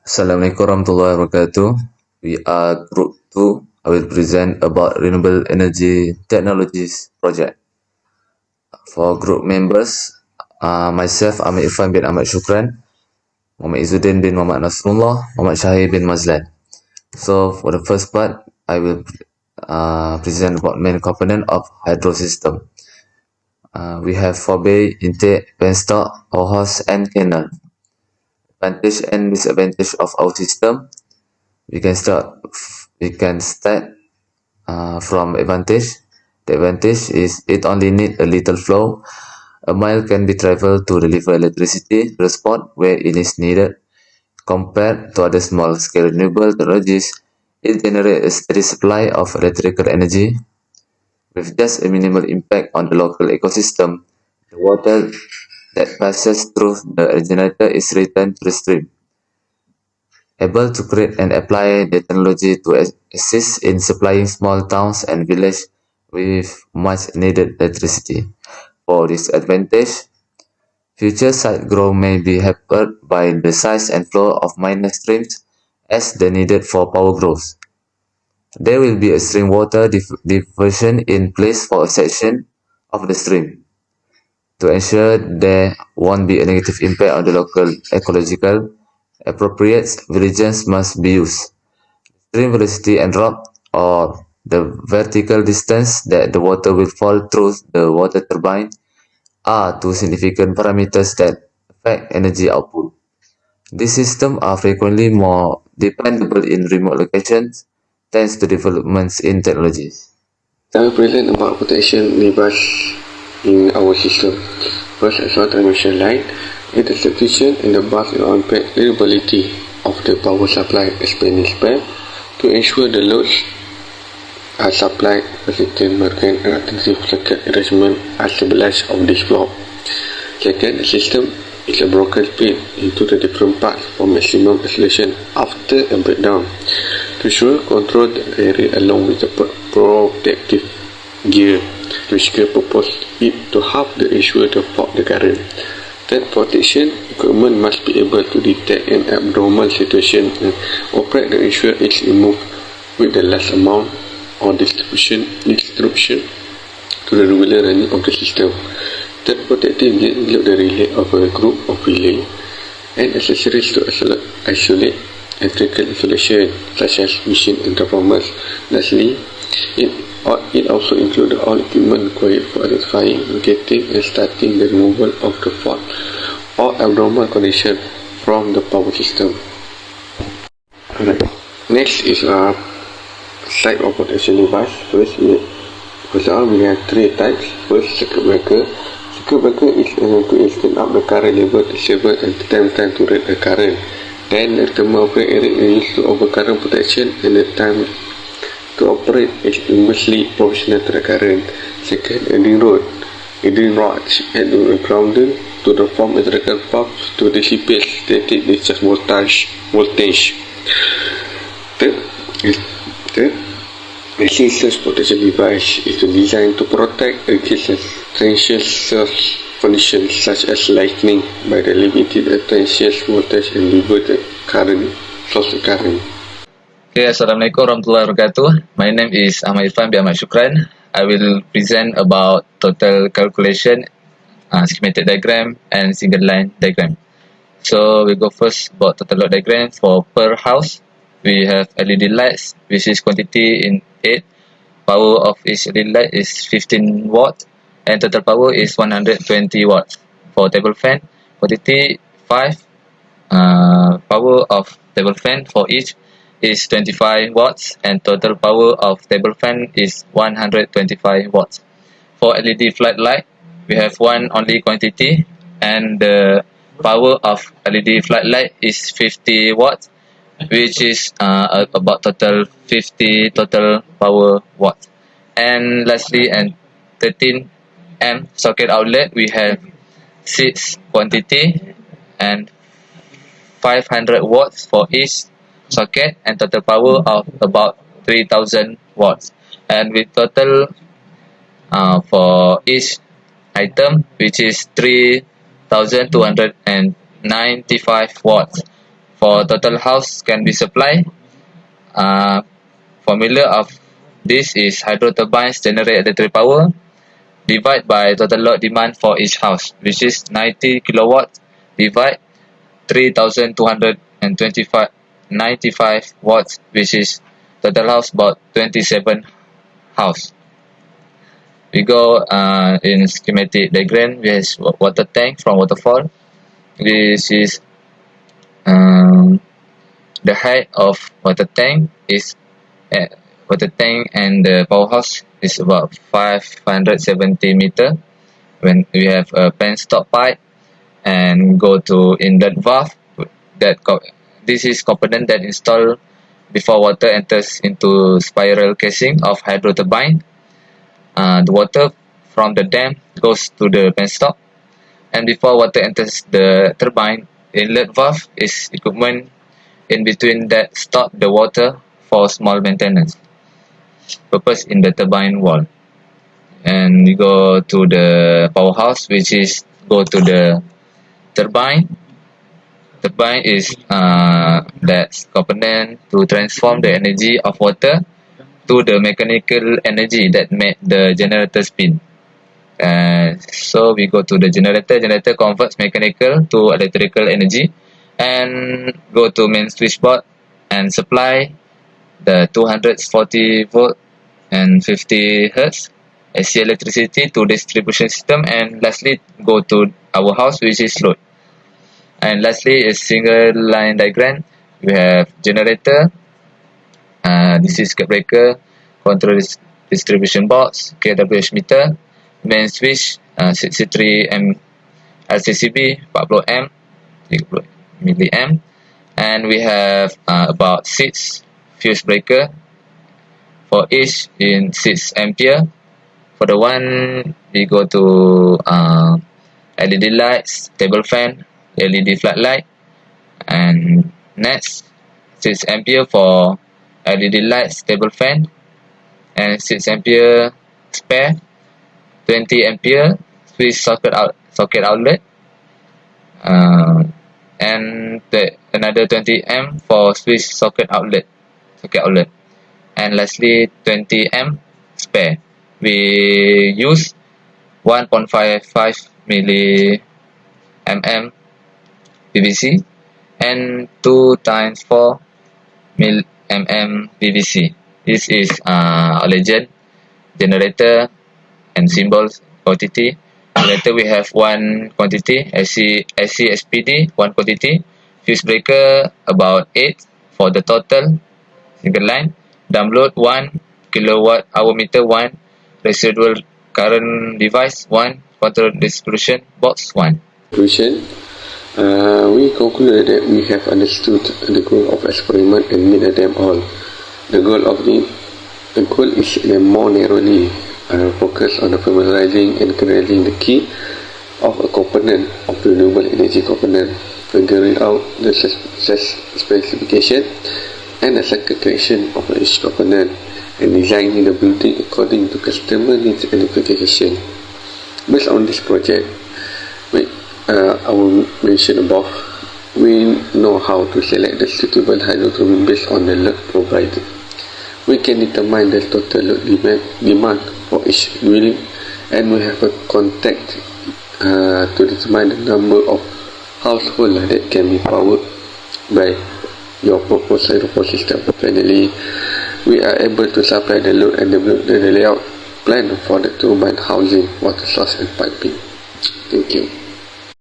Assalamualaikum warahmatullahi wabarakatuh. We are Group 2. I will present about Renewable Energy Technologies project. For group members, myself, Ahmad Irfan bin Ahmad Shukran, Muhammad Izzuddin bin Muhammad Nasrullah, Muhammad Shahir bin Mazlan. So for the first part, I will present about main component of hydro system. We have forebay, intake, penstock, powerhouse, and canal. Advantage and disadvantage of our system. We can start from advantage. The advantage is it only needs a little flow. A mile can be traveled to deliver electricity to the spot where it is needed. Compared to other small-scale renewable technologies, it generates a steady supply of electrical energy with just a minimal impact on the local ecosystem. The water that passes through the generator is returned to the stream, able to create and apply the technology to assist in supplying small towns and villages with much needed electricity. For this advantage, future site growth may be hampered by the size and flow of minor streams as the needed for power growth. There will be a stream water diversion in place for a section of the stream to ensure there won't be a negative impact on the local ecological. Appropriate vigilances must be used. Stream velocity and drop, or the vertical distance that the water will fall through the water turbine, are two significant parameters that affect energy output. These systems are frequently more dependable in remote locations thanks to developments in technologies. I will present about protection levers in our system. First, as what I mentioned, light, interception and the bus and unpaid reliability of the power supply expanding span to ensure the loads are supplied consistent market and attentive circuit arrangement are stabilized of this block. Second, the system is a broken split into the different parts for maximum isolation after a breakdown to ensure control the area along with the protective gear, which can purpose it to help the ensure to fault the current. Third, protection equipment must be able to detect an abnormal situation and operate to ensure it's removed with the less amount or disruption to the regular running of the system. Third, protective gear include the relay of a group of relay and accessories to isolate electrical installation such as machine and transformers. Lastly, it also includes all equipment required for identifying, locating and starting the removal of the fault or abnormal condition from the power system. Alright. Next is site of protection device. First we have three types. First, circuit breaker. Circuit breaker is to instant up the current level to disable and time to rate the current. Then the thermal operator is used to overcurrent protection and the time to operate is inversely proportional to the current. Second, heading rods and grounded to the form electrical pulse to dissipate static discharge voltage. Third, a scissors protection device is designed to protect against transient conditions such as lightning by the limited transient voltage and diverted source current. Okay, Assalamualaikum warahmatullahi wabarakatuh. My name is Ahmad Irfan bin Ahmad Shukran. I will present about total calculation, schematic diagram, and single line diagram. So we go first about total load diagram. For per house, we have LED lights, which is quantity in 8. Power of each LED light is 15 watt, and total power is 120 watts. For table fan, quantity 5. Power of table fan for each is 25 watts, and total power of table fan is 125 watts. For LED floodlight, we have one only quantity, and the power of LED floodlight is 50 watts, which is about total 50 total power watts. And lastly, and 13 amp socket outlet, we have 6 quantity and 500 watts for each socket, and total power of about 3000 watts. And with total for each item, which is 3295 watts. for total house can be supplied. Formula of this is hydro turbines generate electric power divide by total load demand for each house, which is 90 kilowatt divide 3,295 watts, which is total house about 27 house. We go in schematic diagram. There's water tank from waterfall. This is the height of water tank is water tank and the powerhouse is about 570 meter. When we have a penstock pipe and go to inlet valve, this is component that installed before water enters into spiral casing of hydro turbine. The water from the dam goes to the penstock, and before water enters the turbine, inlet valve is equipment in between that stop the water for small maintenance purpose in the turbine wall. And we go to the powerhouse, which is go to the turbine. Turbine is that component to transform the energy of water to the mechanical energy that make the generator spin. So we go to the generator. Generator converts mechanical to electrical energy, and go to main switchboard and supply the 240 volt and 50 hertz AC electricity to distribution system, and lastly go to our house, which is load. And lastly is single line diagram. We have generator, this is circuit breaker, control distribution box, kWh meter, main switch 63 m LCCB 40 m 30 milliamp, and we have about 6 fuse breaker for each in 6 ampere. For the one we go to LED lights, table fan, LED floodlight, and next 6 ampere for LED lights, table fan, and 6 ampere spare, 20 ampere switch socket outlet, and another 20 amp for switch socket outlet, and lastly 20 amp spare. We use 1.55 mm PVC and 2 times 4 mm PVC. This is legend generator and symbols quantity. Generator we have one quantity, AC SPD one quantity, fuse breaker about 8 for the total single line, download 1 kilowatt hour meter 1, residual current device 1, control distribution box 1. Conclusion. We conclude that we have understood the goal of experiment and need them all. The goal is more narrowly focused on familiarizing and generalizing the key of a component of the renewable energy component, figuring out the specification and the circuit connection of each component, and designing the building according to customer needs and application. Based on this project, I will mention above, we know how to select the suitable hydro turbine based on the load provided. We can determine the total load demand for each dwelling, and we have a contact to determine the number of households that can be powered by your proposed hydro power system. Finally, we are able to supply the load and develop the layout plan for the turbine housing, water source and piping. Thank you.